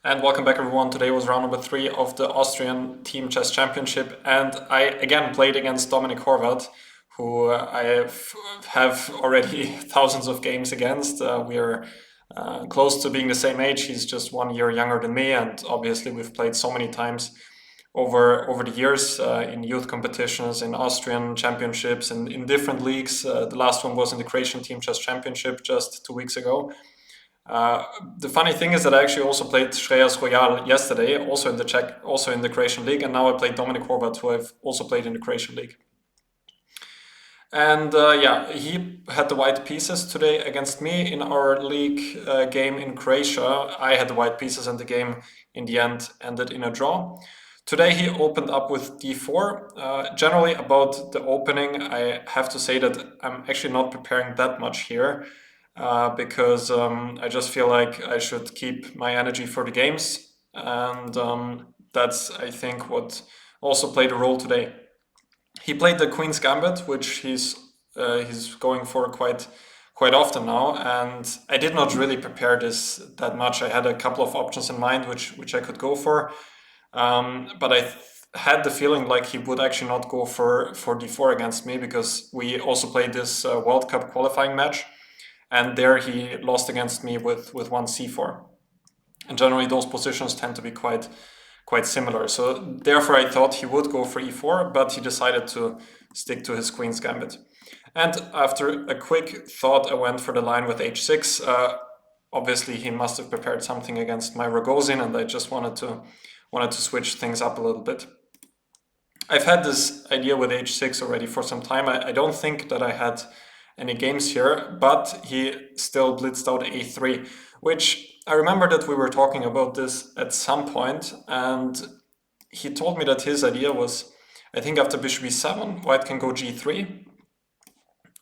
And welcome back, everyone. Today was round number 3 of the Austrian Team Chess Championship, and I again played against Dominik Horvath, who have already thousands of games against. We are close to being the same age. He's just 1 year younger than me, and obviously we've played so many times over the years in youth competitions, in Austrian championships, and in different leagues. The last one was in the Croatian Team Chess Championship just 2 weeks ago. The funny thing is that I actually also played Shreyas Royal yesterday, also in the Croatian league, and now I played Dominik Horvath, who I've also played in the Croatian league. And he had the white pieces today against me in our league game in Croatia. I had the white pieces, and the game in the end ended in a draw. Today he opened up with d4. Generally about the opening, I have to say that I'm actually not preparing that much here. Because I just feel like I should keep my energy for the games, and that's, I think, what also played a role today. He played the Queen's Gambit, which he's going for quite often now, and I did not really prepare this that much. I had a couple of options in mind which I could go for, but I had the feeling like he would actually not go for d4 against me, because we also played this World Cup qualifying match, and there he lost against me with one c4. And generally those positions tend to be quite similar. So therefore I thought he would go for e4, but he decided to stick to his Queen's Gambit. And after a quick thought, I went for the line with h6. Obviously he must have prepared something against my Rogozin, and I just wanted to switch things up a little bit. I've had this idea with h6 already for some time. I don't think that I had any games here, but he still blitzed out a3, which I remember that we were talking about this at some point, and he told me that his idea was, I think after bishop e7, white can go g3,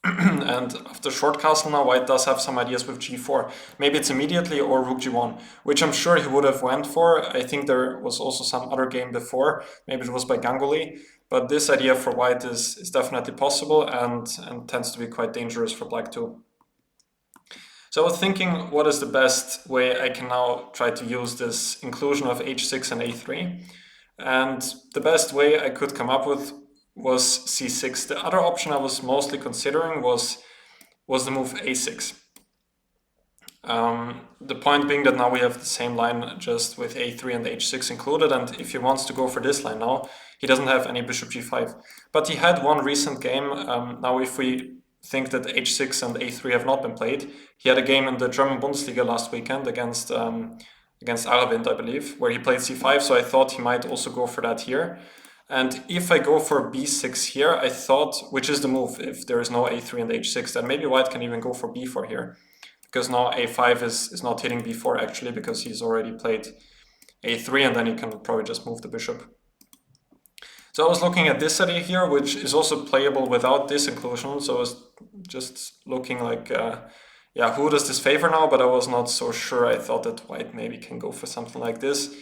and after short castle now, white does have some ideas with g4. Maybe it's immediately or rook g1, which I'm sure he would have went for. I think there was also some other game before, maybe it was by Ganguly, but this idea for white is definitely possible and tends to be quite dangerous for black too. So I was thinking, what is the best way I can now try to use this inclusion of h6 and a3? And the best way I could come up with was c6. The other option I was mostly considering was the move a6. The point being that now we have the same line just with a3 and h6 included, and if he wants to go for this line now, he doesn't have any bishop g5. But he had one recent game. Now if we think that h6 and a3 have not been played, he had a game in the German Bundesliga last weekend against Aravind, I believe, where he played c5, so I thought he might also go for that here. And if I go for b6 here, I thought, which is the move, if there is no a3 and h6, then maybe white can even go for b4 here. Because now a5 is not hitting b4 actually, because he's already played a3, and then he can probably just move the bishop. So I was looking at this idea here, which is also playable without this inclusion. So I was just looking like, who does this favor now? But I was not so sure. I thought that white maybe can go for something like this.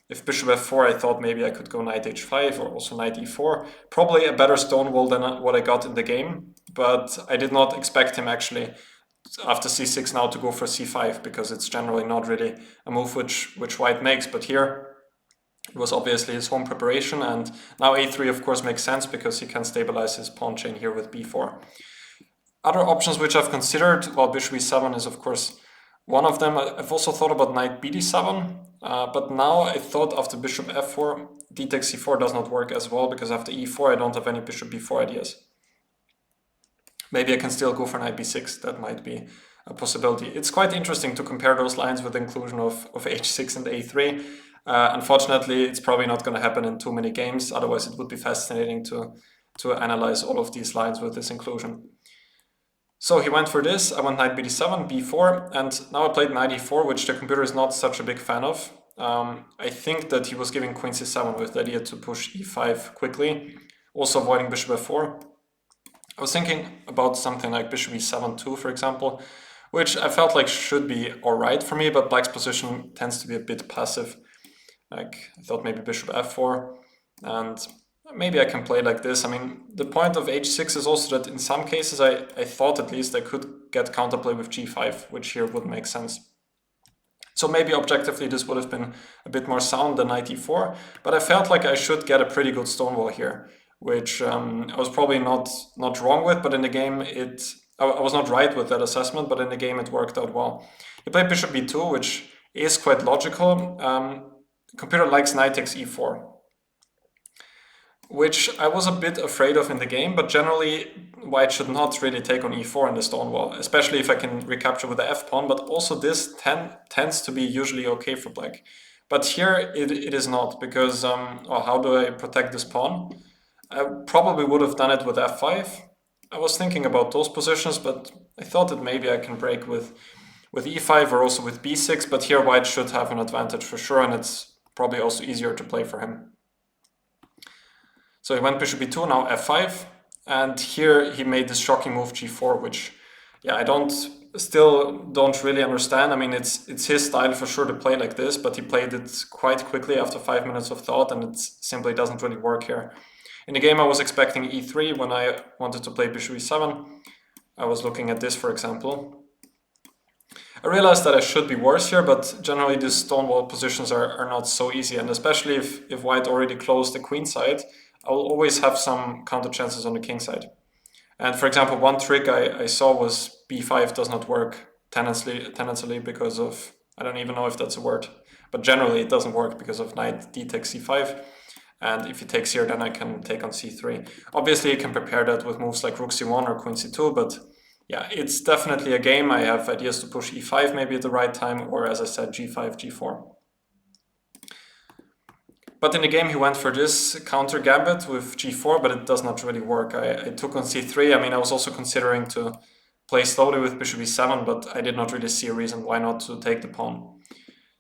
If bishop f4, I thought maybe I could go knight h5 or also knight e4. Probably a better Stonewall than what I got in the game. But I did not expect him actually after c6 now to go for c5, because it's generally not really a move which white makes. But here it was obviously his home preparation, and now a3 of course makes sense because he can stabilize his pawn chain here with b4. Other options which I've considered, well, bishop e7 is of course one of them. I've also thought about knight bd7, but now I thought after bishop f4, d takes c4 does not work as well, because after e4 I don't have any bishop b4 ideas. Maybe I can still go for knight b6, that might be a possibility. It's quite interesting to compare those lines with the inclusion of h6 and a3. Unfortunately, it's probably not going to happen in too many games, otherwise it would be fascinating to analyze all of these lines with this inclusion. So he went for this, I went knight bd7, b4, and now I played knight e4, which the computer is not such a big fan of. I think that he was giving queen c7 with the idea to push e5 quickly, also avoiding bishop f4. I was thinking about something like bishop e7 too, for example, which I felt like should be alright for me, but black's position tends to be a bit passive. Like, I thought maybe bishop f4, and maybe I can play like this. I mean, the point of h6 is also that in some cases I thought at least I could get counterplay with g5, which here would make sense. So maybe objectively this would have been a bit more sound than knight e4, but I felt like I should get a pretty good Stonewall here, which I was probably not wrong with, but in the game I was not right with that assessment, but in the game it worked out well. He played bishop b2, which is quite logical. Computer likes knight takes e4, which I was a bit afraid of in the game, but generally white should not really take on e4 in the Stonewall, especially if I can recapture with the f-pawn, but also this tends to be usually okay for black. But here it is not, because how do I protect this pawn? I probably would have done it with f5. I was thinking about those positions, but I thought that maybe I can break with e5 or also with b6, but here white should have an advantage for sure, and it's probably also easier to play for him. So he went bishop b2, now f5, and here he made this shocking move g4, which, yeah, I still don't really understand. I mean, it's his style for sure to play like this, but he played it quite quickly after 5 minutes of thought, and it simply doesn't really work here. In the game I was expecting e3 when I wanted to play bishop e7. I was looking at this, for example. I realized that I should be worse here, but generally these Stonewall positions are not so easy, and especially if white already closed the queen side, I'll always have some counter chances on the king side. And for example, one trick I saw was b5 does not work tendency because of, I don't even know if that's a word, but generally it doesn't work because of knight d takes c5. And if he takes here, then I can take on c3. Obviously, you can prepare that with moves like rook c1 or queen c2, but yeah, it's definitely a game. I have ideas to push e5 maybe at the right time, or as I said, g5, g4. But in the game he went for this counter gambit with g4, but it does not really work. I took on c3. I mean, I was also considering to play slowly with bishop e7, but I did not really see a reason why not to take the pawn.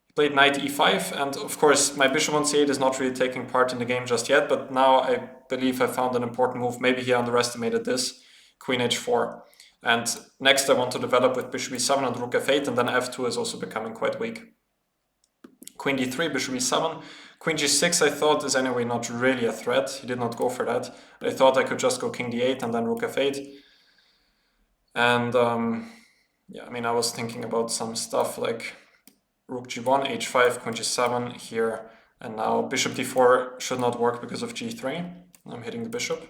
He played knight e5, and of course my bishop on c8 is not really taking part in the game just yet, but now I believe I found an important move. Maybe he underestimated this, queen h4. And next I want to develop with bishop e7 and rook f8, and then f2 is also becoming quite weak. Queen d3, bishop e7. Queen g6 I thought is anyway not really a threat. He did not go for that. I thought I could just go king d8 and then rook f8. And yeah, I mean, I was thinking about some stuff like rook g1, h5, queen g7 here. And now bishop d4 should not work because of g3. I'm hitting the bishop.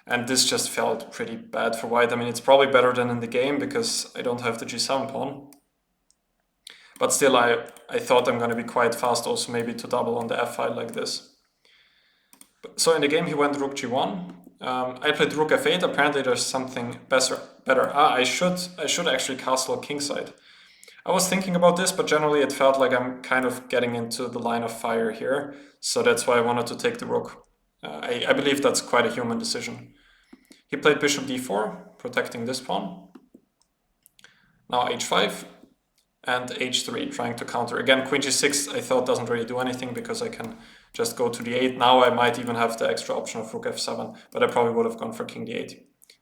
And this just felt pretty bad for white. I mean, it's probably better than in the game because I don't have the g7 pawn. But still, I thought I'm going to be quite fast also maybe to double on the f-file like this. So in the game he went rook g1. I played rook f8. Apparently there's something better. I should actually castle kingside. I was thinking about this, but generally it felt like I'm kind of getting into the line of fire here. So that's why I wanted to take the rook. I believe that's quite a human decision. He played bishop d4, protecting this pawn. Now h5. And h3, trying to counter. Again, queen g6 I thought doesn't really do anything because I can just go to d8. Now I might even have the extra option of rook f7, but I probably would have gone for king d8.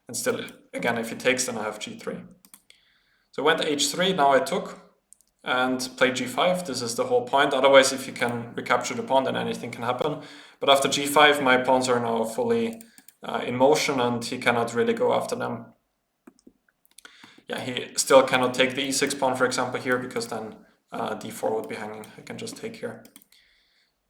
And still, again, if he takes, then I have g3. So I went h3, now I took, and played g5. This is the whole point. Otherwise, if you can recapture the pawn, then anything can happen. But after g5, my pawns are now fully in motion, and he cannot really go after them. Yeah, he still cannot take the e6 pawn, for example, here, because then d4 would be hanging. I can just take here.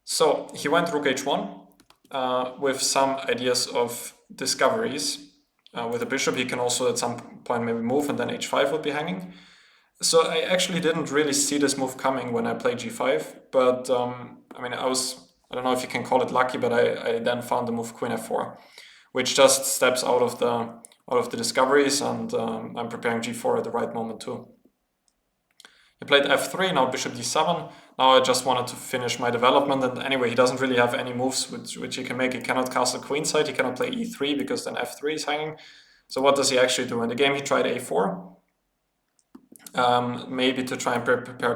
So he went rook h1 with some ideas of discoveries. With a bishop, he can also at some point maybe move, and then h5 would be hanging. So I actually didn't really see this move coming when I played g5, but I mean, I don't know if you can call it lucky, but I then found the move queen f4, which just steps out of the discoveries, and I'm preparing g4 at the right moment too. He played f3, now bishop d7. Now I just wanted to finish my development, and anyway, he doesn't really have any moves which he can make. He cannot castle queenside, he cannot play e3 because then f3 is hanging. So what does he actually do? In the game he tried a4, maybe to try and prepare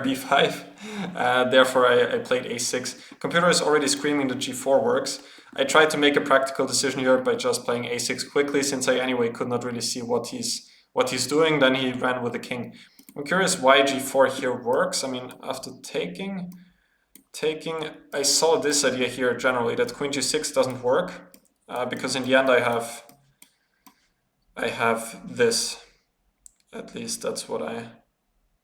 b5. Therefore I played a6. Computer is already screaming that g4 works. I tried to make a practical decision here by just playing a6 quickly, since I anyway could not really see what he's doing. Then he ran with the king. I'm curious why g4 here works. I mean, after taking, I saw this idea here generally, that queen g6 doesn't work, because in the end I have this. At least that's what I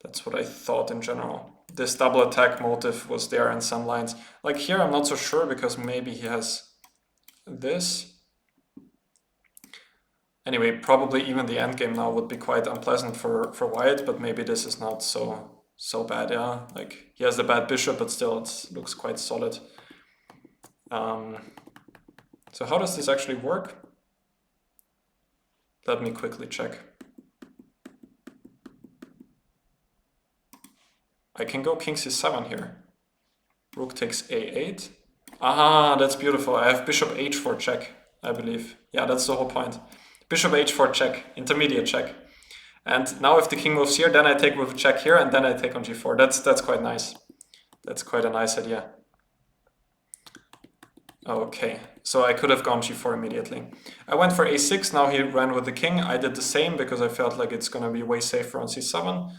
That's what I thought in general. This double attack motive was there in some lines. Like here I'm not so sure because maybe he has this. Anyway, probably even the endgame now would be quite unpleasant for white, but maybe this is not so bad, yeah. Like he has the bad bishop, but still it looks quite solid. So how does this actually work? Let me quickly check. I can go king c7 here. Rook takes a8. Ah, that's beautiful. I have bishop h4 check, I believe. Yeah, that's the whole point. Bishop h4 check, intermediate check. And now if the king moves here, then I take with a check here, and then I take on g4. That's quite nice. That's quite a nice idea. Okay, so I could have gone g4 immediately. I went for a6, now he ran with the king. I did the same because I felt like it's gonna be way safer on c7.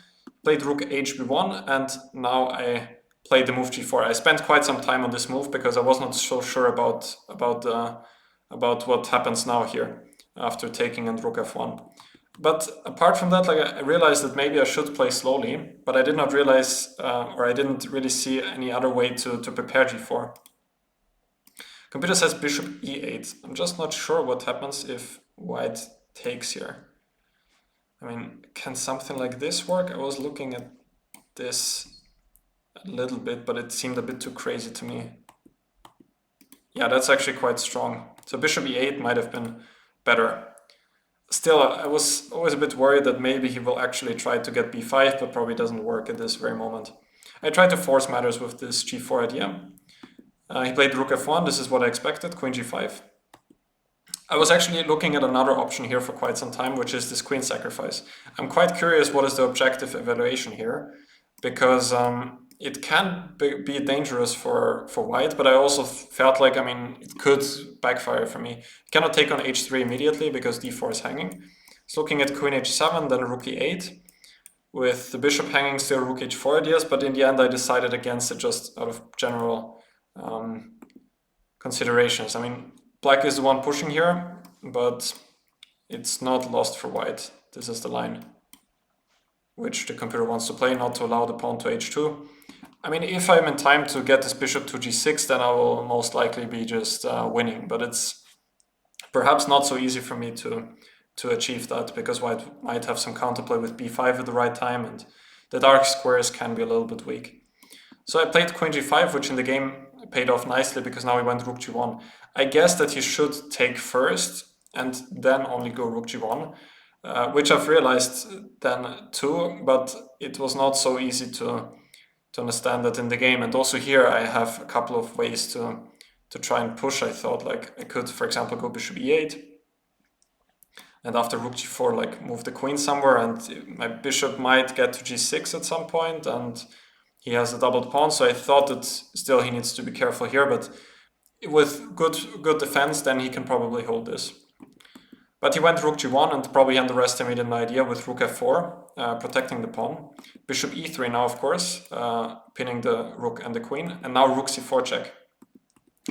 Played rook hb1, and now I played the move g4. I spent quite some time on this move because I was not so sure about what happens now here after taking and rook f1. But apart from that, like I realized that maybe I should play slowly, but I did not realize, or I didn't really see any other way to prepare g4. Computer says bishop e8. I'm just not sure what happens if white takes here. I mean, can something like this work? I was looking at this a little bit, but it seemed a bit too crazy to me. Yeah, that's actually quite strong. So bishop e8 might have been better. Still, I was always a bit worried that maybe he will actually try to get b5, but probably doesn't work at this very moment. I tried to force matters with this g4 idea. He played rook f1, this is what I expected, queen g5. I was actually looking at another option here for quite some time, which is this queen sacrifice. I'm quite curious what is the objective evaluation here, because it can be dangerous for white, but I also felt like, I mean, it could backfire for me. Cannot take on h3 immediately because d4 is hanging. So looking at queen h7, then rook e8. With the bishop hanging, still rook h4 ideas, but in the end I decided against it just out of general considerations. I mean, black is the one pushing here, but it's not lost for white. This is the line which the computer wants to play, not to allow the pawn to h2. I mean, if I'm in time to get this bishop to g6, then I will most likely be just winning, but it's perhaps not so easy for me to achieve that, because white might have some counterplay with b5 at the right time, and the dark squares can be a little bit weak. So I played queen g5, which in the game paid off nicely because now he went rook g1. I guess that he should take first and then only go rook g1, which I've realized then too, but it was not so easy to understand that in the game. And also here I have a couple of ways to try and push. I thought like I could, for example, go bishop e8, and after rook g4, like move the queen somewhere, and my bishop might get to g6 at some point, and he has a doubled pawn, so I thought that still he needs to be careful here, but with good defense, then he can probably hold this. But he went rook g1 and probably underestimated my idea with rook f4, protecting the pawn. Bishop e3 now, of course, pinning the rook and the queen, and now rook c4 check.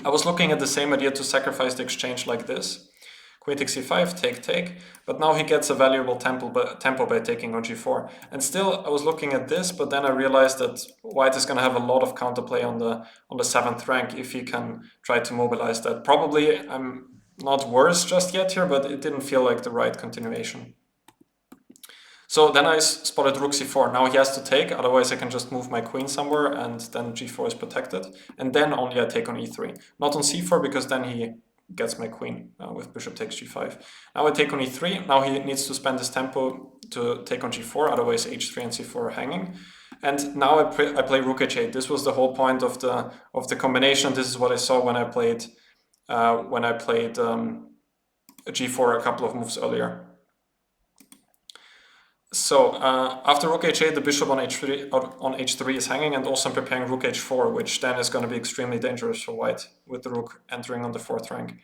I was looking at the same idea to sacrifice the exchange like this. Queen takes c5, take, but now he gets a valuable tempo by taking on g4. And still, I was looking at this, but then I realized that white is going to have a lot of counterplay on the 7th rank if he can try to mobilize that. Probably I'm not worse just yet here, but it didn't feel like the right continuation. So then I spotted rook c4. Now he has to take, otherwise I can just move my queen somewhere and then g4 is protected. And then only I take on e3. Not on c4, because then he gets my queen with bishop takes g5. Now I take on e3. Now he needs to spend his tempo to take on g4, otherwise h3 and c4 are hanging. And now I play rook h8. This was the whole point of the combination. This is what I saw when I played g4 a couple of moves earlier. So after rook h8, the bishop on h3 is hanging, and also I'm preparing rook h4, which then is going to be extremely dangerous for white with the rook entering on the 4th rank.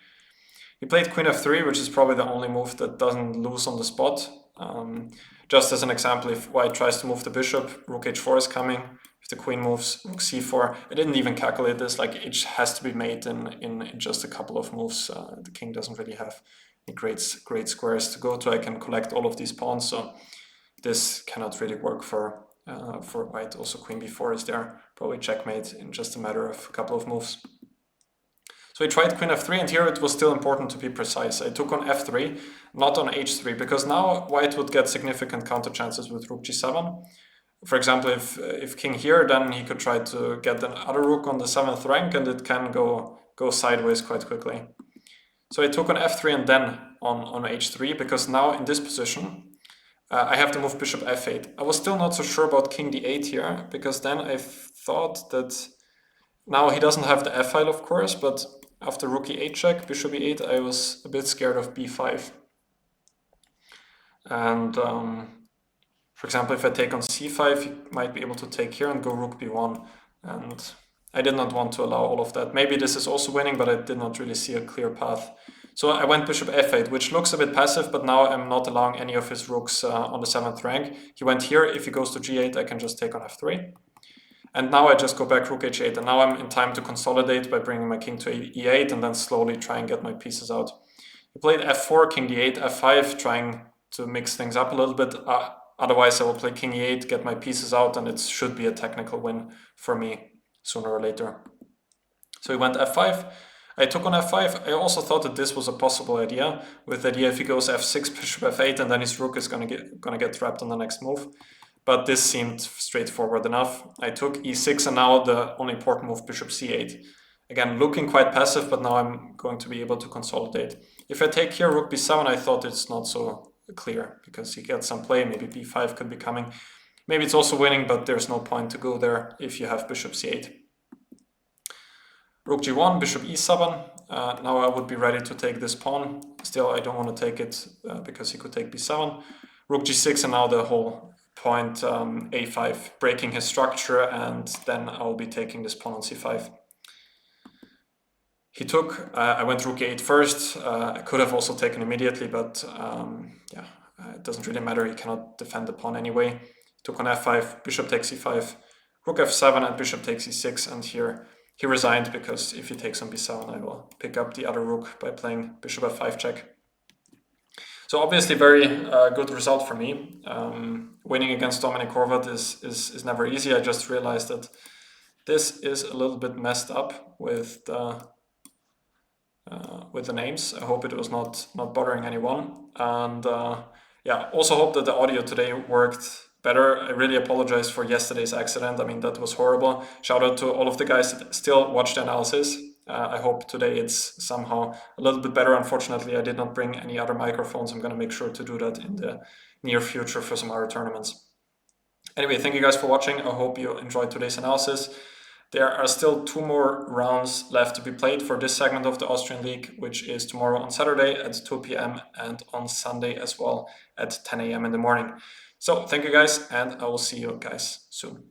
He played queen f3, which is probably the only move that doesn't lose on the spot. Just as an example, if white tries to move the bishop, rook h4 is coming. If the queen moves, rook c4. I didn't even calculate this, like it has to be made in just a couple of moves. The king doesn't really have great squares to go to. I can collect all of these pawns, so this cannot really work for for white. Also queen b4 is there, probably checkmate in just a matter of a couple of moves. So he tried queen f3, and here it was still important to be precise. I took on f3, not on h3, because now white would get significant counter chances with rook g7. For example, if king here, then he could try to get another rook on the 7th rank, and it can go sideways quite quickly. So I took on f3 and then on h3, because now in this position, I have to move bishop f8. I was still not so sure about king d8 here, because then I thought that now he doesn't have the f-file, of course, but after rook e8 check, bishop e8, I was a bit scared of b5. And for example, if I take on c5, he might be able to take here and go rook b1. And I did not want to allow all of that. Maybe this is also winning, but I did not really see a clear path. So I went bishop f8, which looks a bit passive, but now I'm not allowing any of his rooks on the 7th rank. He went here. If he goes to g8, I can just take on f3. And now I just go back rook h8, and now I'm in time to consolidate by bringing my king to e8 and then slowly try and get my pieces out. He played f4, king d8, f5, trying to mix things up a little bit. Otherwise, I will play king e8, get my pieces out, and it should be a technical win for me sooner or later. So he went f5. I took on f5. I also thought that this was a possible idea, with the idea if he goes f6, bishop f8, and then his rook is gonna get trapped on the next move. But this seemed straightforward enough. I took e6, and now the only important move, bishop c8. Again, looking quite passive, but now I'm going to be able to consolidate. If I take here rook b7, I thought it's not so clear, because he gets some play. Maybe b5 could be coming. Maybe it's also winning, but there's no point to go there if you have bishop c8. Rook g1, bishop e7. Now I would be ready to take this pawn. Still, I don't want to take it because he could take b7. Rook g6, and now the whole point a5, breaking his structure, and then I'll be taking this pawn on c5. He took, I went rook e8 first. I could have also taken immediately, but yeah, it doesn't really matter. He cannot defend the pawn anyway. Took on f5, bishop takes e5, rook f7, and bishop takes e6, and here he resigned, because if he takes on b7, I will pick up the other rook by playing bishop f5 check. So obviously very good result for me. Winning against Dominik Horvath is never easy. I just realized that this is a little bit messed up with the names. I hope it was not bothering anyone. And yeah, also hope that the audio today worked better. I really apologize for yesterday's accident. I mean, that was horrible. Shout out to all of the guys that still watch the analysis. I hope today it's somehow a little bit better. Unfortunately, I did not bring any other microphones. I'm going to make sure to do that in the near future for some other tournaments. Anyway, thank you guys for watching. I hope you enjoyed today's analysis. There are still 2 more rounds left to be played for this segment of the Austrian League, which is tomorrow on Saturday at 2 p.m. and on Sunday as well at 10 a.m. in the morning. So thank you guys, and I will see you guys soon.